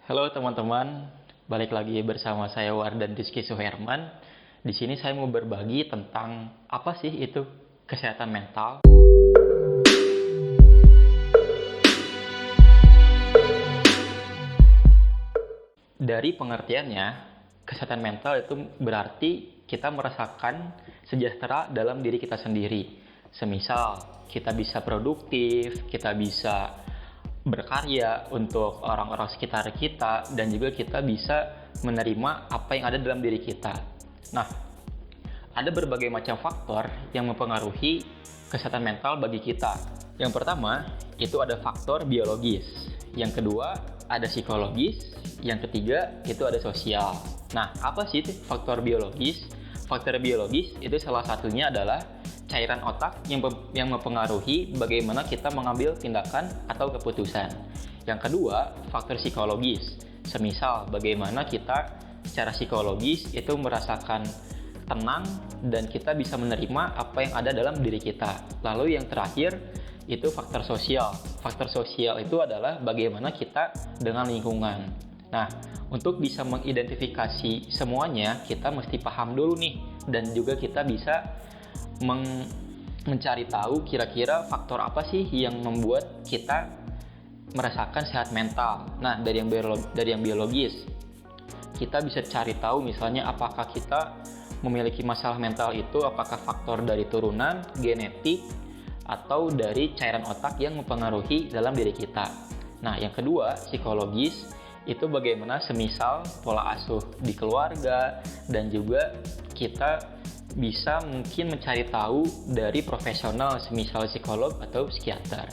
Halo teman-teman, balik lagi bersama saya Wardan Rizky Suherman. Di sini saya mau berbagi tentang apa sih itu kesehatan mental. Dari pengertiannya, kesehatan mental itu berarti kita merasakan sejahtera dalam diri kita sendiri. Semisal, kita bisa produktif, kita bisa berkarya untuk orang-orang sekitar kita, dan juga kita bisa menerima apa yang ada dalam diri kita. Nah, ada berbagai macam faktor yang mempengaruhi kesehatan mental bagi kita. Yang pertama, itu ada faktor biologis. Yang kedua, ada psikologis. Yang ketiga, itu ada sosial. Nah, apa sih itu faktor biologis? Faktor biologis itu salah satunya adalah cairan otak yang mempengaruhi bagaimana kita mengambil tindakan atau keputusan. Yang kedua, faktor psikologis. Semisal bagaimana kita secara psikologis itu merasakan tenang dan kita bisa menerima apa yang ada dalam diri kita. Lalu yang terakhir, itu faktor sosial. Faktor sosial itu adalah bagaimana kita dengan lingkungan. Nah, untuk bisa mengidentifikasi semuanya, kita mesti paham dulu nih, dan juga kita bisa mencari tahu kira-kira faktor apa sih yang membuat kita merasakan sehat mental. Nah, dari yang biologis, kita bisa cari tahu misalnya apakah kita memiliki masalah mental itu, apakah faktor dari turunan, genetik, atau dari cairan otak yang mempengaruhi dalam diri kita. Nah, yang kedua, psikologis, itu bagaimana semisal pola asuh di keluarga, dan juga kita bisa mungkin mencari tahu dari profesional semisal psikolog atau psikiater.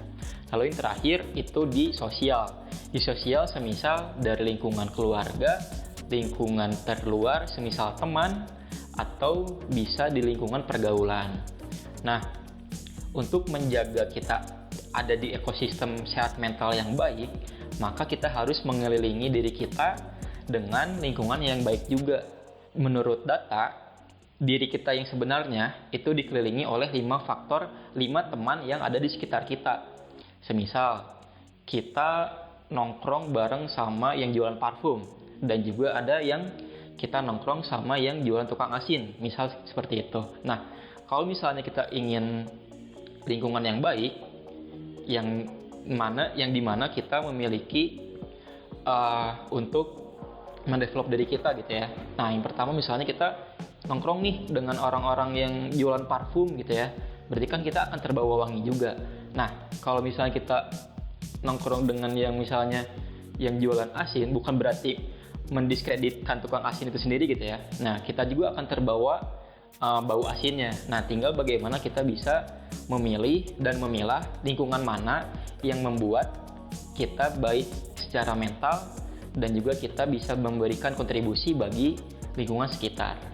Lalu yang terakhir itu di sosial. Di sosial semisal dari lingkungan keluarga, lingkungan terluar semisal teman, atau bisa di lingkungan pergaulan. Nah, untuk menjaga kita ada di ekosistem sehat mental yang baik, maka kita harus mengelilingi diri kita dengan lingkungan yang baik juga. Menurut data, diri kita yang sebenarnya itu dikelilingi oleh 5 teman yang ada di sekitar kita. Semisal, kita nongkrong bareng sama yang jualan parfum, dan juga ada yang kita nongkrong sama yang jualan tukang asin, misal seperti itu. Nah, kalau misalnya kita ingin lingkungan yang baik, yang dimana kita memiliki untuk mendevelop diri kita gitu ya. Nah, yang pertama misalnya kita nongkrong nih dengan orang-orang yang jualan parfum gitu ya, berarti kan kita akan terbawa wangi juga. Nah, kalau misalnya kita nongkrong dengan yang misalnya yang jualan asin, bukan berarti mendiskreditkan tukang asin itu sendiri gitu ya. Nah, kita juga akan terbawa bau asinnya. Nah, tinggal bagaimana kita bisa memilih dan memilah lingkungan mana yang membuat kita baik secara mental, dan juga kita bisa memberikan kontribusi bagi lingkungan sekitar.